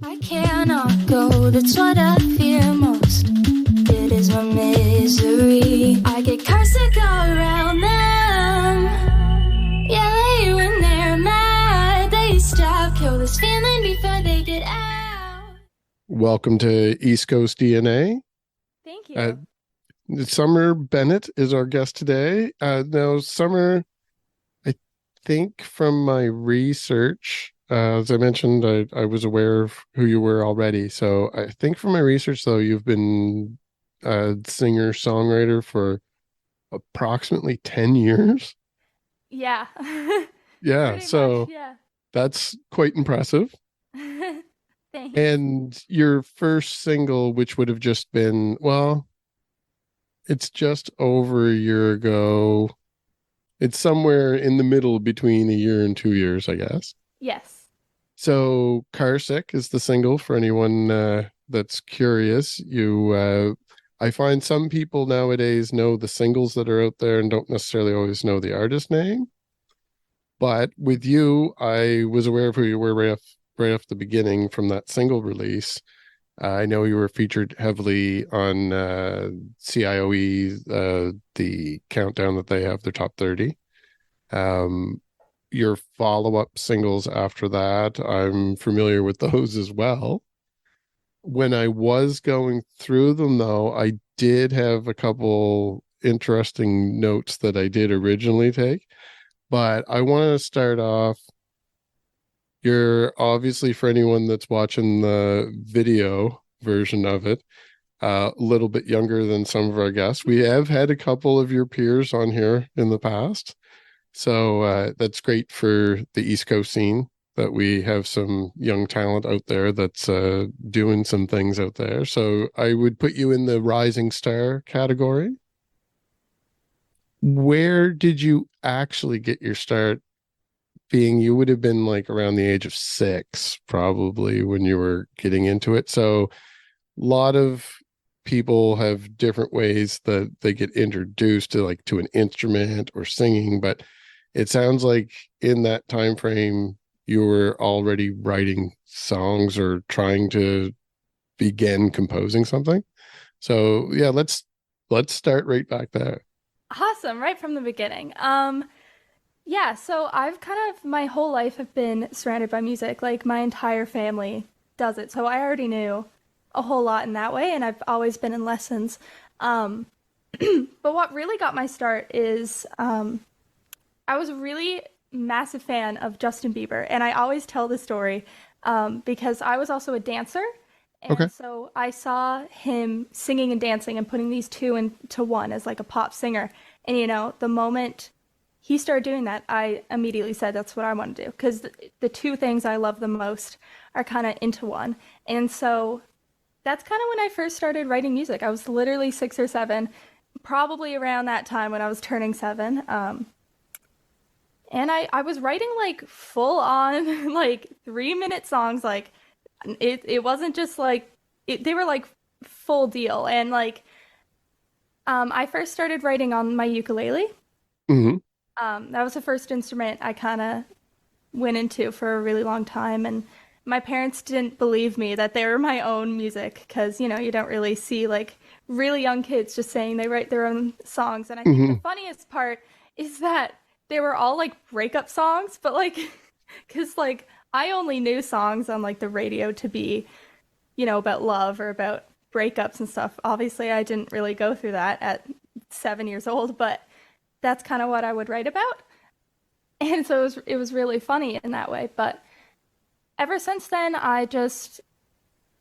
I cannot go, that's what I fear most. It is my misery. I get Carsick all around them. Yeah, they when they're mad, they stab, kill this feeling before they get out. Welcome to East Coast DNA. Thank you. Summer Bennett is our guest today. Now, Summer, I think from my research, as I mentioned, I was aware of who you were already. So I think from my research, though, you've been a singer-songwriter for approximately 10 years. Yeah. Yeah, Pretty so much, yeah. that's quite impressive. Thanks. And your first single, which would have just been, well, it's just over a year ago. It's somewhere in the middle between a year and 2 years, I guess. Yes. So Carsick is the single for anyone that's curious. I find some people nowadays know the singles that are out there and don't necessarily always know the artist name. But with you, I was aware of who you were right off the beginning from that single release. I know you were featured heavily on CIOE, the countdown that they have, their top 30. Your follow-up singles after that, I'm familiar with those as well. When I was going through them, though, I did have a couple interesting notes that I did originally take. But I want to start off. You're obviously, for anyone that's watching the video version of it, a little bit younger than some of our guests. We have had a couple of your peers on here in the past. So that's great for the East Coast scene, that we have some young talent out there that's doing some things out there. So I would put you in the rising star category. Where did you actually get your start? Being you would have been like around the age of 6 probably when you were getting into it. So a lot of people have different ways that they get introduced to an instrument or singing, but it sounds like in that time frame you were already writing songs or trying to begin composing something. So yeah, let's start right back there. Awesome. Right from the beginning. Yeah, so I've kind of my whole life have been surrounded by music. Like my entire family does it. So I already knew a whole lot in that way, and I've always been in lessons. Um, but what really got my start is I was a really massive fan of Justin Bieber, and I always tell the story because I was also a dancer, Okay. and so I saw him singing and dancing and putting these two into one as like a pop singer. And the moment he started doing that, I immediately said that's what I want to do because the two things I love the most are kind of into one. And so that's kind of when I first started writing music. I was literally 6 or 7, probably around that time when I was turning 7. And I was writing like full on like 3-minute songs. Like it wasn't just like they were like full deal. And like I first started writing on my ukulele. Mm-hmm. That was the first instrument I kind of went into for a really long time. And my parents didn't believe me that they were my own music because, you don't really see like really young kids just saying they write their own songs. And I think Mm-hmm. the funniest part is that they were all like breakup songs, but like, because like I only knew songs on like the radio to be, about love or about breakups and stuff. Obviously, I didn't really go through that at 7 years old, but that's kind of what I would write about. And so it was really funny in that way. But ever since then,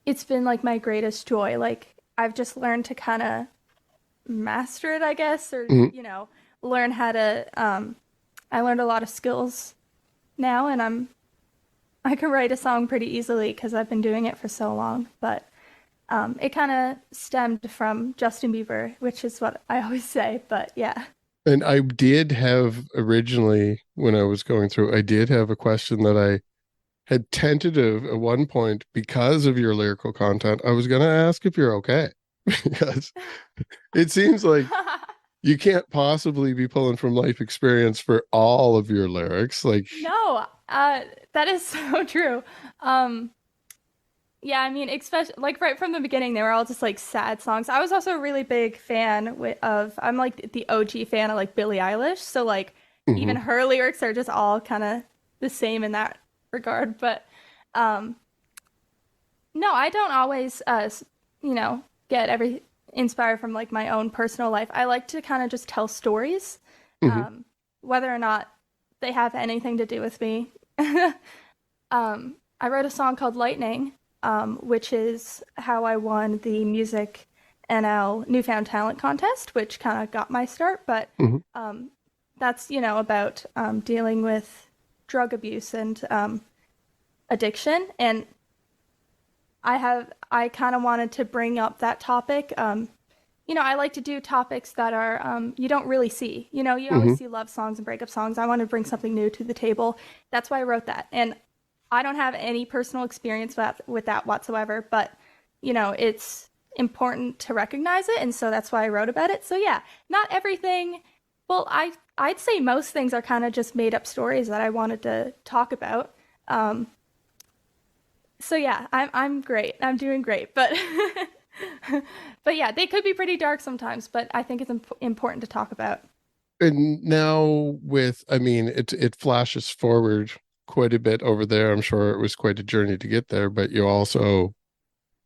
it's been like my greatest joy. Like I've just learned to kind of master it, I guess, or, Mm-hmm. learn how to, I learned a lot of skills now, and I can write a song pretty easily because I've been doing it for so long. But it kind of stemmed from Justin Bieber, which is what I always say. But yeah. And I did have originally, when I was going through, I did have a question that I had tentative at one point because of your lyrical content. I was going to ask if you're okay, because it seems like you can't possibly be pulling from life experience for all of your lyrics. Like, No, that is so true. Um, Yeah, I mean, especially like right from the beginning, they were all just like sad songs. I was also a really big fan I'm like the OG fan of like Billie Eilish. So like even Hmm. her lyrics are just all kind of the same in that regard. But um, no, I don't always, you know, get every inspired from like my own personal life. I like to kind of just tell stories, Hmm. um, whether or not they have anything to do with me. I wrote a song called Lightning, which is how I won the MusicNL Newfound Talent Contest, which kind of got my start. But Hmm. um, that's, you know, about dealing with drug abuse and addiction. And I kind of wanted to bring up that topic. You know, I like to do topics that are you don't really see. You know, you always Hmm. see love songs and breakup songs. I want to bring something new to the table. That's why I wrote that. And I don't have any personal experience with that whatsoever, but you know, it's important to recognize it, and so that's why I wrote about it. So yeah, not everything. Well, I'd say most things are kind of just made up stories that I wanted to talk about. Um, so yeah, I'm great. I'm doing great, but but yeah, they could be pretty dark sometimes. But I think it's important to talk about. And now with, I mean, it flashes forward quite a bit over there. I'm sure it was quite a journey to get there, but you also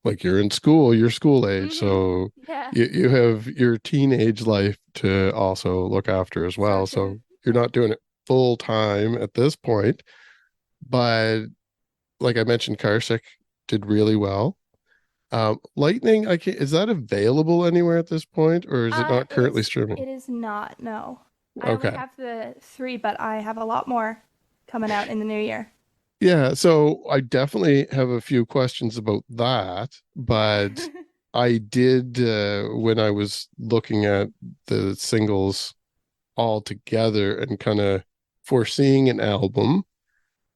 like you're in school, you're school age, Hmm. so Yeah, you have your teenage life to also look after as so well. true. So you're not doing it full time at this point, but like I mentioned, Carsick did really well. Lightning, I can is that available anywhere at this point, or is it not currently streaming? It is not. No, I only Okay. have the three, but I have a lot more coming out in the new year. Yeah, so I definitely have a few questions about that, Yeah. but I did when I was looking at the singles all together and kind of foreseeing an album,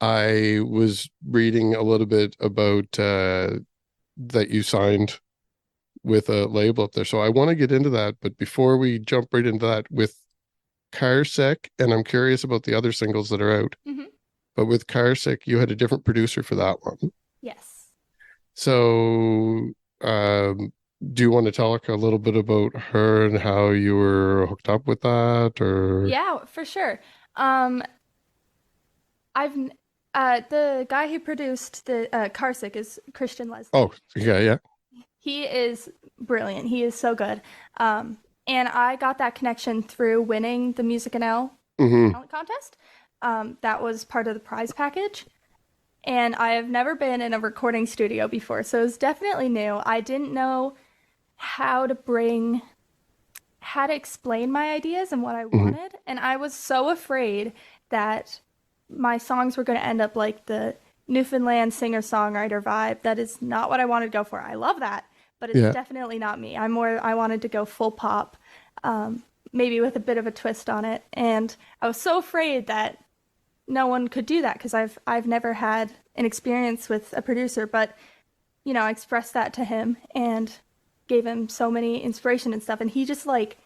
I was reading a little bit about that you signed with a label up there. So I want to get into that, but before we jump right into that with Carsec, and I'm curious about the other singles that are out, Hmm. but with Carsick, you had a different producer for that one. Yes. So, do you want to talk a little bit about her and how you were hooked up with that, or? Yeah, for sure. Um, I've the guy who produced the Carsick is Christian Oh, Leslie. yeah, yeah. He is brilliant. He is so good. And I got that connection through winning the MusicNL Hmm. talent contest. That was part of the prize package. And I have never been in a recording studio before, so it was definitely new. I didn't know how to bring, how to explain my ideas and what I Hmm. wanted. And I was so afraid that my songs were going to end up like the Newfoundland singer-songwriter vibe. That is not what I wanted to go for. I love that, but it's Yeah. definitely not me. I wanted to go full pop, maybe with a bit of a twist on it. And I was so afraid that no one could do that because I've never had an experience with a producer, but you know, I expressed that to him and gave him so many inspiration and stuff, and he just like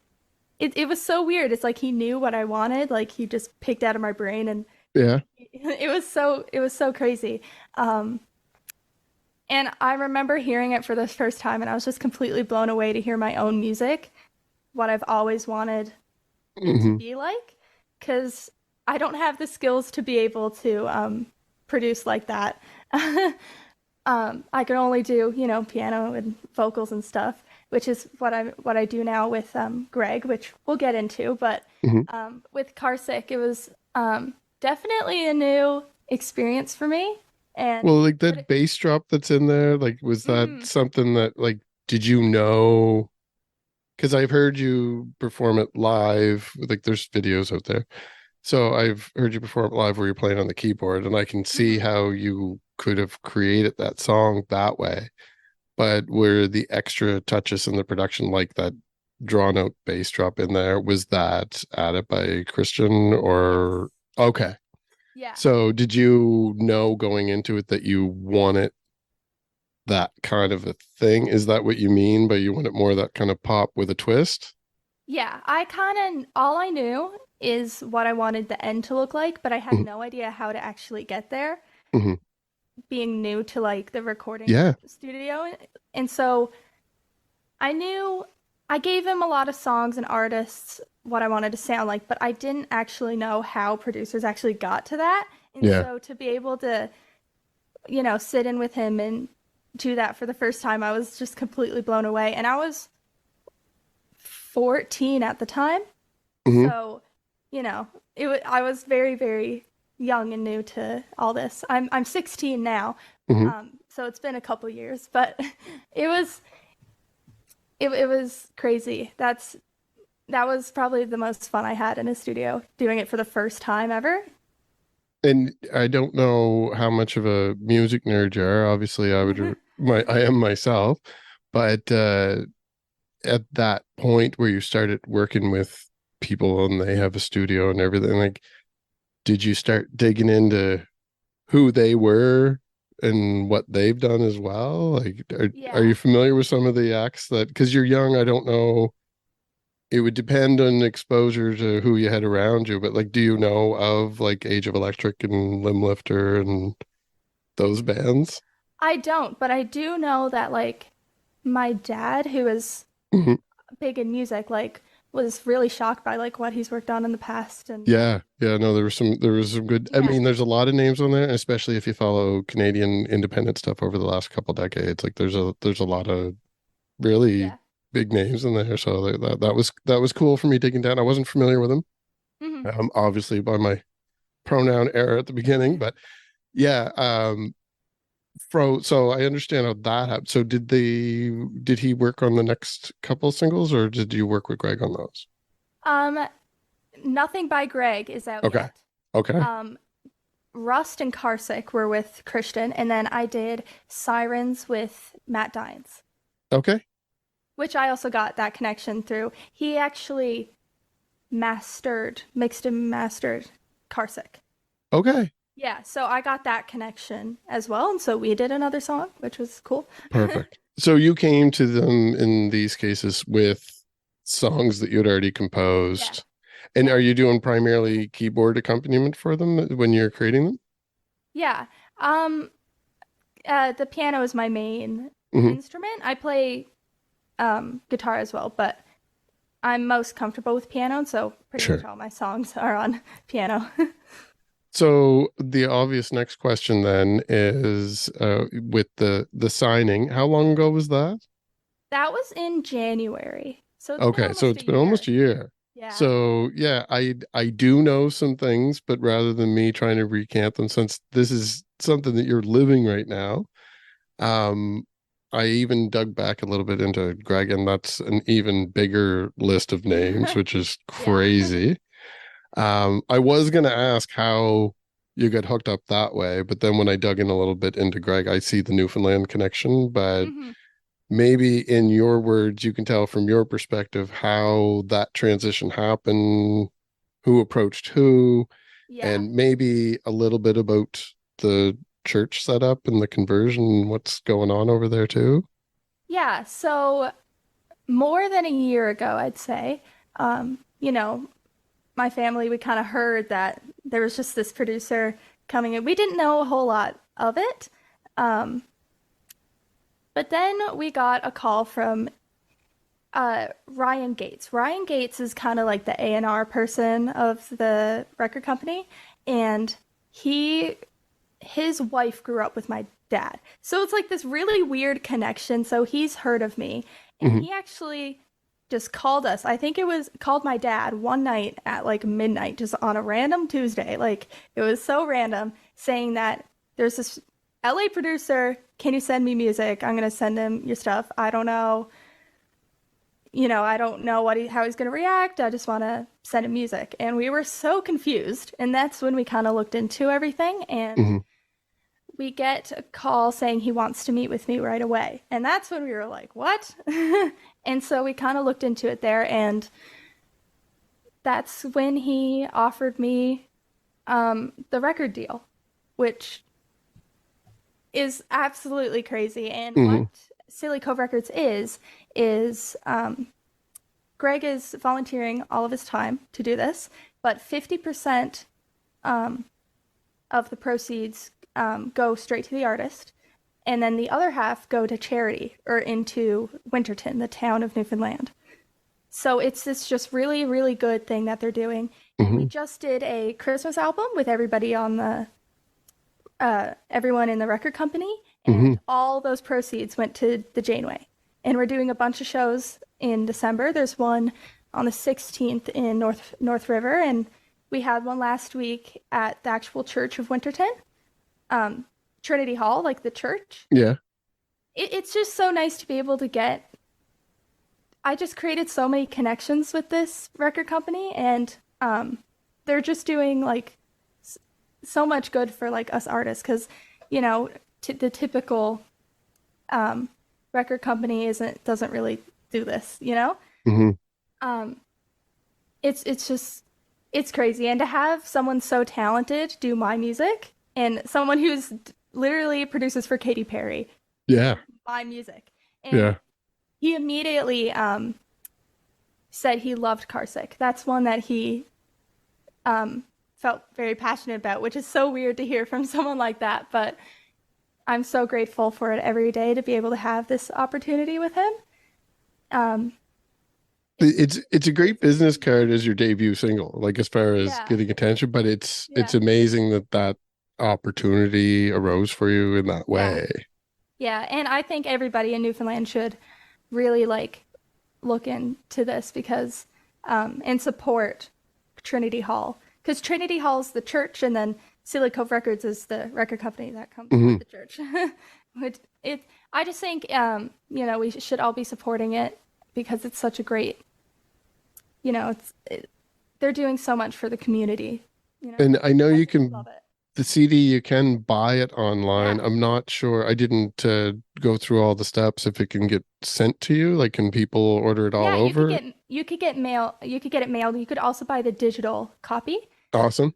it was so weird. It's like he knew what I wanted, like he just picked out of my brain, and Yeah. it was so crazy. Um, and I remember hearing it for the first time, and I was just completely blown away to hear my own music, what I've always wanted it to Hmm. be like, because I don't have the skills to be able to produce like that. I can only do, you know, piano and vocals and stuff, which is what I do now with Greg, which we'll get into. But Hmm. with Carsick, it was definitely a new experience for me. And Well, like but that bass drop that's in there, like, was that mm, something that, like, did you know? Because I've heard you perform it live, like, there's videos out there. So I've heard you perform it live where you're playing on the keyboard, and I can see mhm. how you could have created that song that way. But were the extra touches in the production, like that drawn out bass drop in there, was that added by Christian or Yes, okay? yeah. So did you know going into it that you wanted that kind of a thing? Is that what you mean by you want it more of that kind of pop with a twist? Yeah, I kind of all I knew is what I wanted the end to look like, but I had Hmm. no idea how to actually get there. Hmm. being new to like the recording Yeah. studio. And so I gave him a lot of songs and artists what I wanted to sound like, but I didn't actually know how producers actually got to that. And Yeah. so to be able to, sit in with him and do that for the first time, I was just completely blown away. And I was 14 at the time. Mhm. So, I was very, very young and new to all this. I'm 16 now. So it's been a couple years, but it was crazy. That was probably the most fun I had in a studio, doing it for the first time ever. And I don't know how much of a music nerd you are. Obviously, I am myself, but at that point where you started working with people and they have a studio and everything, like, did you start digging into who they were and what they've done as well? Like, are you familiar with some of the acts that, because you're young, I don't know, it would depend on exposure to who you had around you, but like, do you know of like Age of Electric and Limb Lifter and those bands? I don't, but I do know that like my dad, who is Mhm. big in music, like was really shocked by like what he's worked on in the past. And Yeah, no, there was some good. I mean, there's a lot of names on there, especially if you follow Canadian independent stuff over the last couple decades. Like, there's a lot of really big names in there. So that was cool for me digging down. I wasn't familiar with them, obviously by my pronoun error at the beginning, but yeah. So I understand how that happened. So did he work on the next couple singles, or did you work with Greg on those? Nothing by Greg is out Okay. yet. Okay. Rust and Carsick were with Christian, and then I did Sirens with Matt Dines. Okay. Which I also got that connection through. He actually mixed and mastered Carsick. Okay. Yeah, so I got that connection as well, and so we did another song, which was cool. Perfect. So you came to them in these cases with songs that you'd already composed. And are you doing primarily keyboard accompaniment for them when you're creating them? Yeah. The piano is my main instrument. I play guitar as well, but I'm most comfortable with piano, so pretty much all my songs are on piano. So the obvious next question then is with the signing, how long ago was that? That was in January. So it's been almost a year. Yeah. So yeah, I do know some things, but rather than me trying to recant them, since this is something that you're living right now, I even dug back a little bit into Greg, and that's an even bigger list of names, which is crazy. I was going to ask how you got hooked up that way, but then when I dug in a little bit into Greg, I see the Newfoundland connection, but maybe in your words, you can tell from your perspective how that transition happened, who approached who, and maybe a little bit about the church setup and the conversion, what's going on over there too. Yeah, so more than a year ago, I'd say, my family, we kind of heard that there was just this producer coming in. We didn't know a whole lot of it. But then we got a call from Ryan Gates. Ryan Gates is kind of like the A&R person of the record company. And his wife grew up with my dad. So it's like this really weird connection. So he's heard of me. And he actually just called us. I think called my dad one night at like midnight, just on a random Tuesday. Like, it was so random, saying that there's this LA producer. Can you send me music? I'm going to send him your stuff. I don't know. I don't know how he's going to react. I just want to send him music. And we were so confused. And that's when we kind of looked into everything. And we get a call saying he wants to meet with me right away. And that's when we were like, what? And so we kind of looked into it there. And that's when he offered me the record deal, which is absolutely crazy. And what Scilly Cove Records is Greg is volunteering all of his time to do this, but 50% of the proceeds go straight to the artist, and then the other half go to charity or into Winterton, the town of Newfoundland. So it's this just really, really good thing that they're doing. And we just did a Christmas album with everybody on the everyone in the record company, and all those proceeds went to the Janeway. And we're doing a bunch of shows in December. There's one on the 16th in North River, and we had one last week at the actual Church of Winterton, Trinity Hall, like the church. Yeah. It's just so nice to be able to get. I just created so many connections with this record company, and they're just doing like so much good for like us artists, because the typical record company doesn't really do this, it's crazy. And to have someone so talented do my music, and someone who's literally produces for Katy Perry, my music, and he immediately said he loved Carsick. That's one that he felt very passionate about, which is so weird to hear from someone like that, but I'm so grateful for it every day to be able to have this opportunity with him. It's a great business card as your debut single, like as far as getting attention, but it's amazing that opportunity arose for you in that way. Yeah, and I think everybody in Newfoundland should really like look into this, because and support Trinity Hall, because Trinity Hall's the church, and then Scilly Cove Records is the record company that comes with the church. I just think we should all be supporting it, because it's such a great, they're doing so much for the community. And I know you can love it. The CD, you can buy it online. I'm not sure. I didn't go through all the steps if it can get sent to you. Like, can people order it all over? You could get mail. You could get it mailed. You could also buy the digital copy. Awesome.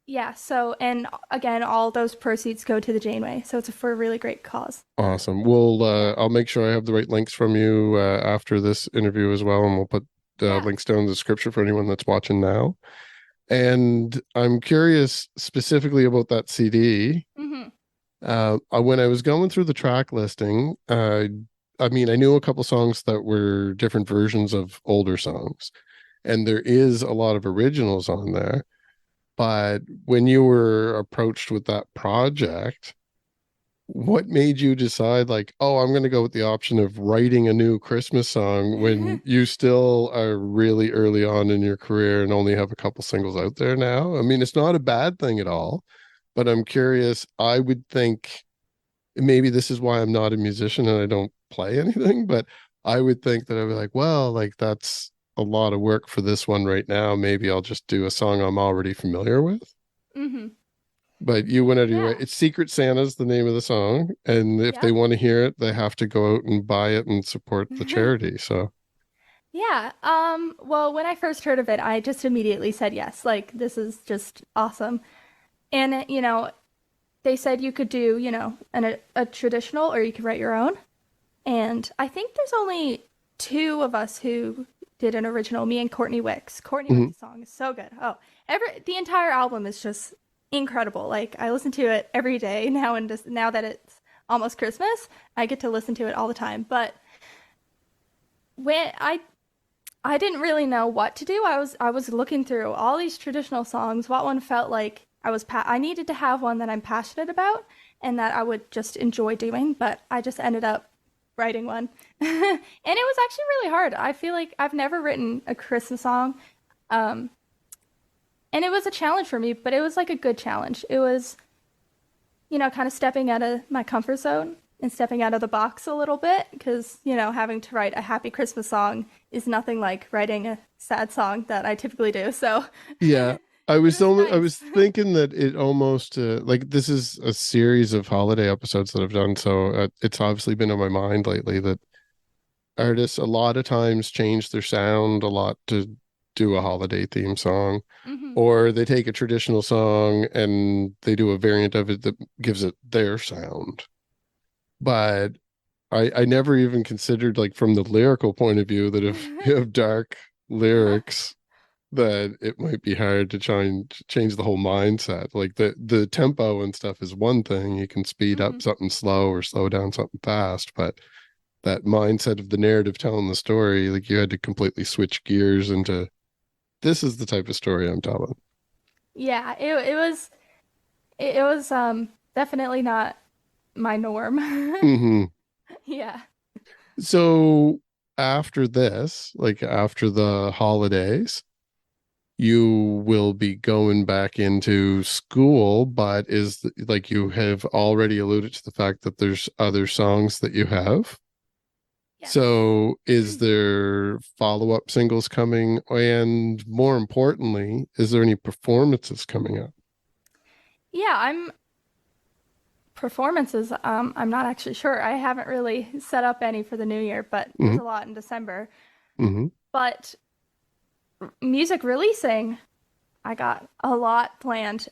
Yeah. So, and again, all those proceeds go to the Janeway. So it's for a really great cause. Awesome. Well, I'll make sure I have the right links from you after this interview as well, and we'll put links down in the description for anyone that's watching now. And I'm curious specifically about that CD. When I was going through the track listing, I knew a couple songs that were different versions of older songs, and there is a lot of originals on there. But when you were approached with that project, what made you decide, like, oh, I'm going to go with the option of writing a new Christmas song when you still are really early on in your career and only have a couple singles out there now? I mean, it's not a bad thing at all, but I'm curious. I would think, maybe this is why I'm not a musician and I don't play anything, but I would think that I'd be like, well, like, that's a lot of work for this one right now. Maybe I'll just do a song I'm already familiar with. But you went out of your way. It's Secret Santa's the name of the song. And if they want to hear it, they have to go out and buy it and support the charity. So, well, when I first heard of it, I just immediately said yes. Like, this is just awesome. And, they said you could do, a traditional, or you could write your own. And I think there's only two of us who did an original, me and Courtney Wicks. Courtney Wicks' song is so good. Oh, the entire album is just incredible. Like, I listen to it every day now, and just now that it's almost Christmas, I get to listen to it all the time. But when I didn't really know what to do. I was looking through all these traditional songs, what one felt like I needed to have one that I'm passionate about and that I would just enjoy doing, but I just ended up writing one. And it was actually really hard. I feel like I've never written a Christmas song. And it was a challenge for me, but it was like a good challenge. It was, kind of stepping out of my comfort zone and stepping out of the box a little bit, because, having to write a happy Christmas song is nothing like writing a sad song that I typically do. So yeah, I was thinking that it almost like, this is a series of holiday episodes that I've done. So it's obviously been on my mind lately that artists a lot of times change their sound a lot to do a holiday theme song, or they take a traditional song and they do a variant of it that gives it their sound. But I never even considered, like, from the lyrical point of view, that if you have dark lyrics, that it might be hard to try and change the whole mindset. Like the tempo and stuff is one thing. You can speed up something slow or slow down something fast, but that mindset of the narrative telling the story, like you had to completely switch gears into this is the type of story I'm telling. Yeah, it was definitely not my norm. Hmm. Yeah. So after this, like after the holidays, you will be going back into school, but like you have already alluded to the fact that there's other songs that you have. Yes. So is there follow-up singles coming? And more importantly, is there any performances coming up? Yeah, I'm performances. I'm not actually sure. I haven't really set up any for the new year, but there's Hmm. a lot in December. Hmm. But music releasing, I got a lot planned.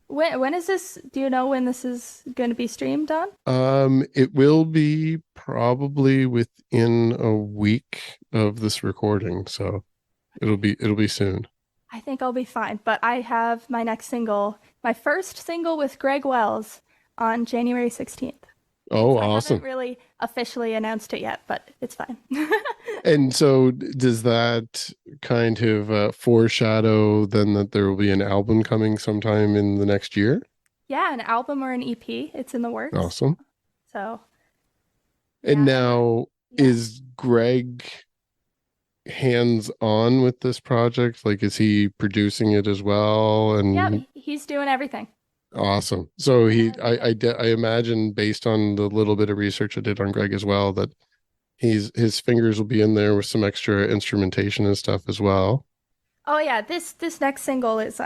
When is this? Do you know when this is going to be streamed on? It will be probably within a week of this recording, so it'll be soon. I think I'll be fine. But I have my next single, my first single with Greg Wells on January 16th. Oh, I haven't awesome. really officially announced it yet, but it's fine. And so does that kind of foreshadow then that there will be an album coming sometime in the next year? Yeah, an album or an EP, it's in the works. Awesome. So, And yeah, and now yeah. is Greg hands on with this project? Like, is he producing it as well? Yeah, And he's doing everything. awesome. So Everything. I imagine based on the little bit of research I did on Greg as well, that his fingers will be in there with some extra instrumentation and stuff as well. Oh yeah, this next single is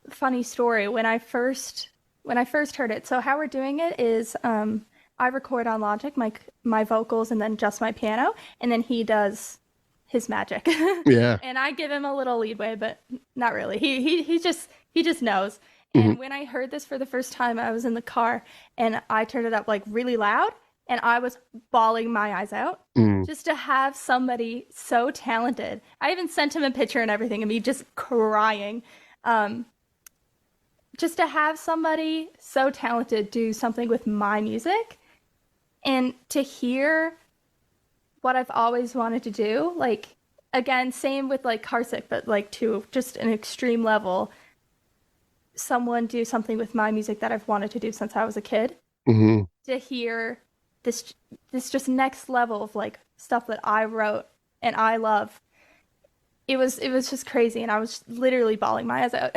funny story. When I first heard it, so how we're doing it is I record on Logic my vocals and then just my piano, and then he does his magic. Yeah. And I give him a little leadway, but not really. He just knows. Hmm. And when I heard this for the first time, I was in the car and I turned it up like really loud and I was bawling my eyes out Mm. just to have somebody so talented. I even sent him a picture and everything and me just crying. Um, just to have somebody so talented do something with my music and to hear what I've always wanted to do. Like, again, same with like Carsick, but like to just an extreme level, someone do something with my music that I've wanted to do since I was a kid. Hmm. To hear this just next level of like stuff that I wrote and I love. It was just crazy and I was literally bawling my eyes out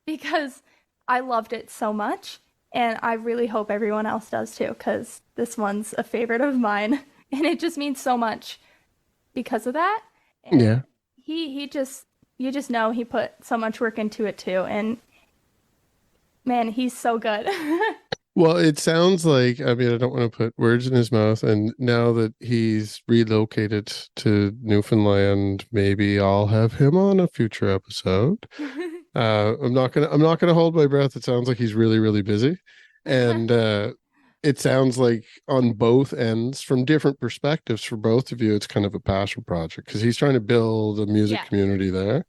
because I loved it so much and I really hope everyone else does too cuz this one's a favorite of mine and it just means so much because of that. And Yeah. he just you just know he put so much work into it too and man, he's so good. Well, it sounds like, I mean, I don't want to put words in his mouth, and now that he's relocated to Newfoundland, maybe I'll have him on a future episode. I'm not gonna hold my breath. It sounds like he's really, really busy. And it sounds like on both ends, from different perspectives for both of you, it's kind of a passion project because he's trying to build a music Yeah. community there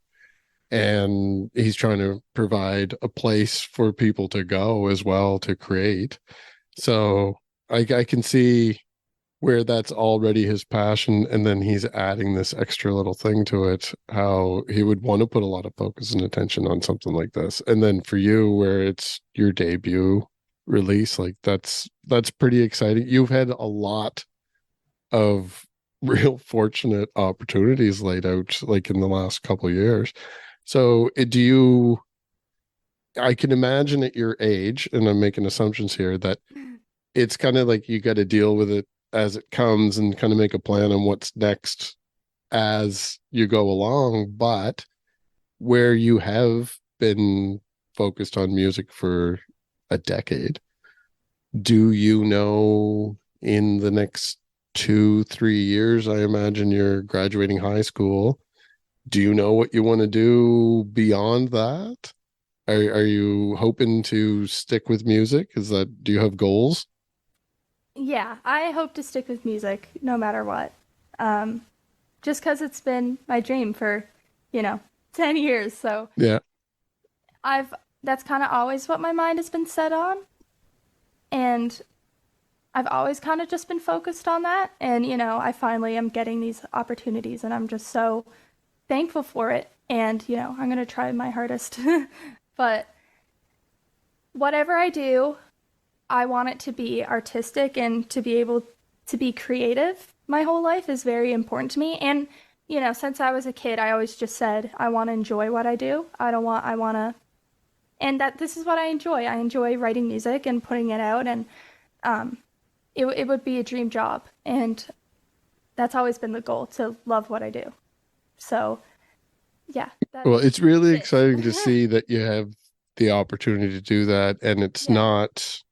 and he's trying to provide a place for people to go as well to create. So I can see where that's already his passion, and then he's adding this extra little thing to it, how he would want to put a lot of focus and attention on something like this. And then for you, where it's your debut release, like that's pretty exciting. You've had a lot of real fortunate opportunities laid out like in the last couple of years. So do you, I can imagine at your age, and I'm making assumptions here, that it's kind of like you got to deal with it as it comes and kind of make a plan on what's next as you go along. But where you have been focused on music for a decade, do you know in the next 2, 3 years, I imagine you're graduating high school. Do you know what you want to do beyond that? Are you hoping to stick with music? Do you have goals? Yeah, I hope to stick with music no matter what. Um, just because it's been my dream for, 10 years. So Yeah. that's kind of always what my mind has been set on. And I've always kind of just been focused on that. And, I finally am getting these opportunities and I'm just so thankful for it. And, I'm going to try my hardest. But whatever I do, I want it to be artistic and to be able to be creative. My whole life is very important to me. And, since I was a kid, I always just said, I want to enjoy what I do. I want to, and that this is what I enjoy. I enjoy writing music and putting it out. And it would be a dream job. And that's always been the goal, to love what I do. So, yeah. Well, it's really exciting to see that you have the opportunity to do that. And it's not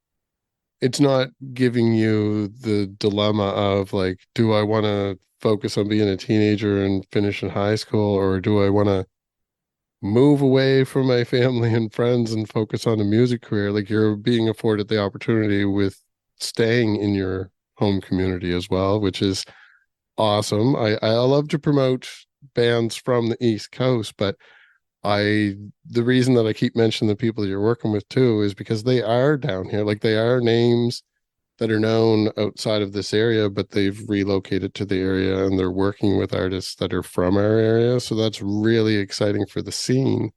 giving you the dilemma of like, do I want to focus on being a teenager and finish in high school, or do I want to move away from my family and friends and focus on a music career? Like, you're being afforded the opportunity with staying in your home community as well, which is awesome. I love to promote bands from the East Coast, but the reason that I keep mentioning the people that you're working with too is because they are down here. Like, they are names that are known outside of this area, but they've relocated to the area and they're working with artists that are from our area. So that's really exciting for the scene.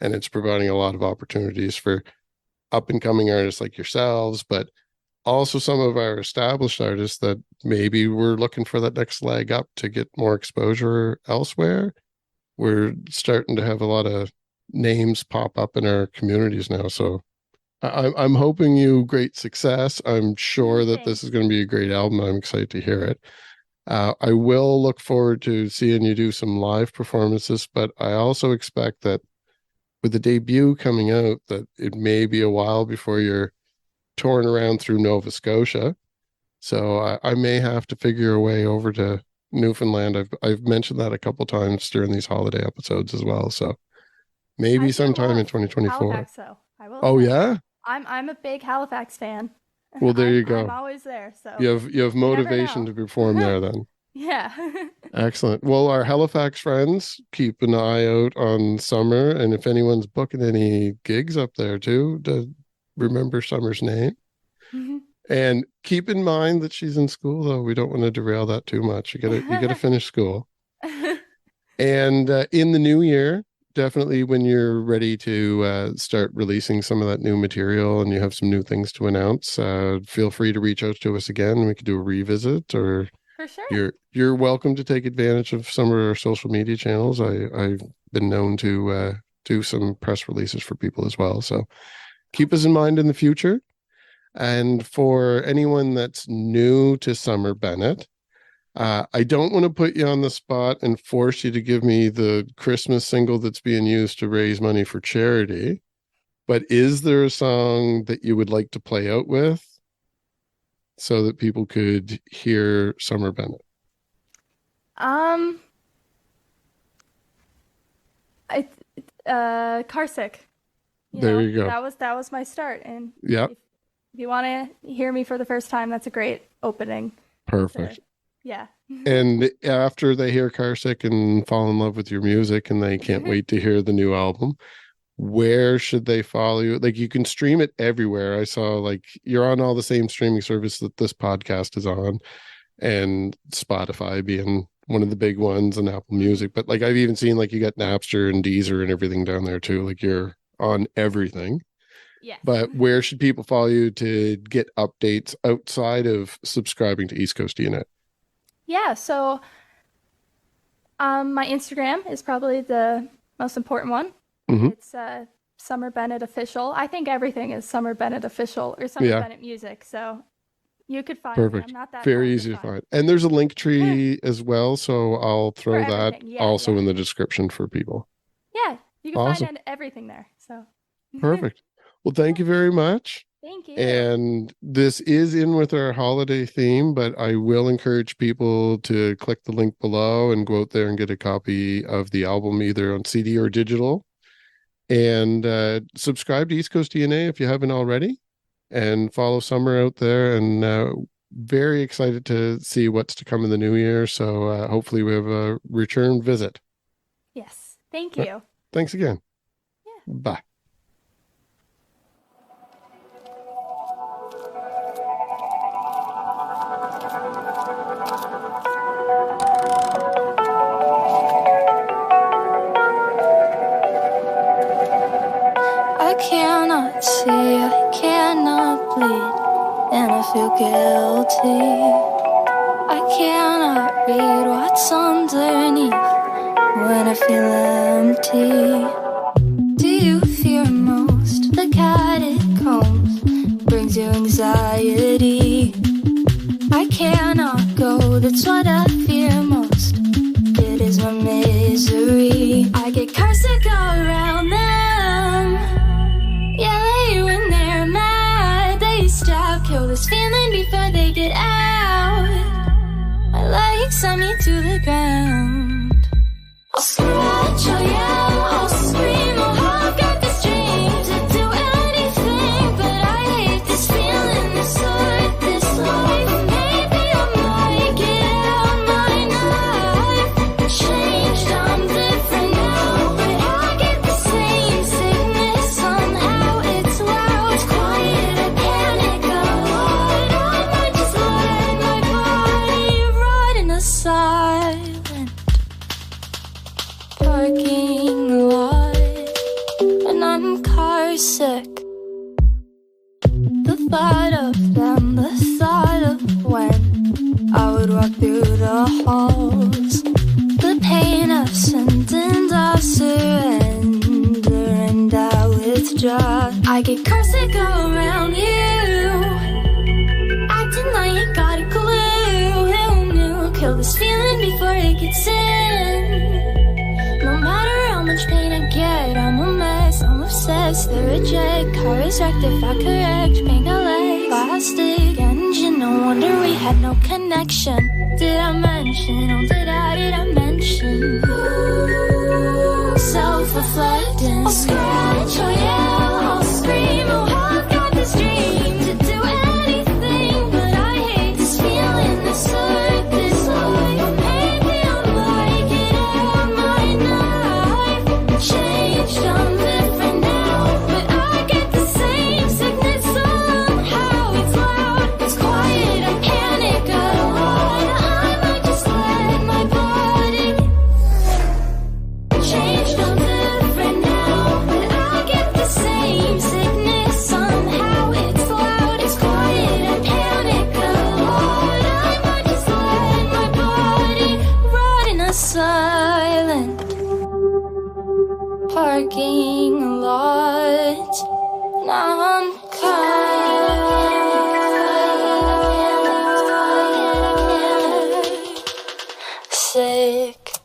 And it's providing a lot of opportunities for up and coming artists like yourselves, but also some of our established artists that maybe we're looking for that next leg up to get more exposure elsewhere. We're starting to have a lot of names pop up in our communities now. So I'm hoping you great success. I'm sure that this is going to be a great album. I'm excited to hear it. I will look forward to seeing you do some live performances, but I also expect that with the debut coming out, that it may be a while before you're touring around through Nova Scotia. So I may have to figure a way over to Newfoundland. I've mentioned that a couple times during these holiday episodes as well. So maybe sometime in 2024. Halifax, though. I will. Oh say. Yeah. I'm a big Halifax fan. Well, there you go. I'm always there. So you have motivation to perform there then. Yeah. Excellent. Well, our Halifax friends, keep an eye out on Summer, and if anyone's booking any gigs up there too, to remember Summer's name. And keep in mind that she's in school, though. We don't want to derail that too much. You gotta finish school. And in the new year, definitely when you're ready to start releasing some of that new material and you have some new things to announce, feel free to reach out to us again. We could do a revisit, or for sure. You're welcome to take advantage of some of our social media channels. I've been known to do some press releases for people as well. So keep us in mind in the future. And for anyone that's new to Summer Bennett, I don't want to put you on the spot and force you to give me the Christmas single that's being used to raise money for charity, but is there a song that you would like to play out with so that people could hear Summer Bennett? Carsick. There you go. That was my start, and yeah, if you want to hear me for the first time, that's a great opening. Perfect. Yeah. And after they hear Carsick and fall in love with your music and they can't wait to hear the new album, where should they follow you? Like, you can stream it everywhere. I saw like you're on all the same streaming service that this podcast is on, and Spotify being one of the big ones, and Apple Music. But like, I've even seen like you got Napster and Deezer and everything down there too. Like, you're on everything. Yes. But where should people follow you to get updates outside of subscribing to East Coast DNA? Yeah, so my Instagram is probably the most important one. It's Summer Bennett Official. I think everything is Summer Bennett Official or Summer Bennett Music. So you could find me. I'm not that very easy to find. And there's a link tree as well, so I'll throw that also in the description for people. Yeah, you can find everything there. So perfect. Well, thank you very much. Thank you. And this is in with our holiday theme, but I will encourage people to click the link below and go out there and get a copy of the album, either on CD or digital. And subscribe to East Coast DNA if you haven't already, and follow Summer out there. And very excited to see what's to come in the new year. So hopefully we have a return visit. Yes. Thank you. Thanks again. Yeah. Bye. I cannot see, I cannot bleed, and I feel guilty. I cannot read what's underneath when I feel empty. Do you fear most the catacombs? Brings you anxiety. I cannot go, that's what I fear most. It is my misery. I get Carsick all around them. Yeah, they when they're mad, they stab, kill this feeling before they get out. My legs send me to the ground. I'll scratch, I'll yell, I'll scream, I've got this dream to do anything, but I hate this feeling, this hurt, this life. Maybe I might get out my knife. Changed, I'm different now, but I get the same sickness somehow. It's loud, it's quiet, I panic a lot. I might just let my body rot in a silent parking lot, and I'm carsick. The thought of them, the thought of when I would walk through the halls, the pain of sentence I surrender and I withdraw. I get carsick all around you, acting like you got a clue. Who knew? Kill this feeling before it gets in. No matter how much pain I get, I'm a mess, I'm obsessed. The reject, car is wrecked if I correct. Paint a leg, plastic engine, no wonder we had no connection. Did I mention, oh did I mention? Self-reflecting. I'll scratch, I'll yell, I'll scream, I've got this dream to do anything, but I hate this feeling, this hurt, this life. Maybe I might get out my knife. Changed, I'm different now, but I get the same sickness somehow. It's loud, it's quiet, I panic a lot. I might just let my body. Changed, I'm different now, but I get the same sickness somehow. It's loud, it's quiet, I panic a lot. I might just let my body rot in a silent parking lot. Now I'm sick.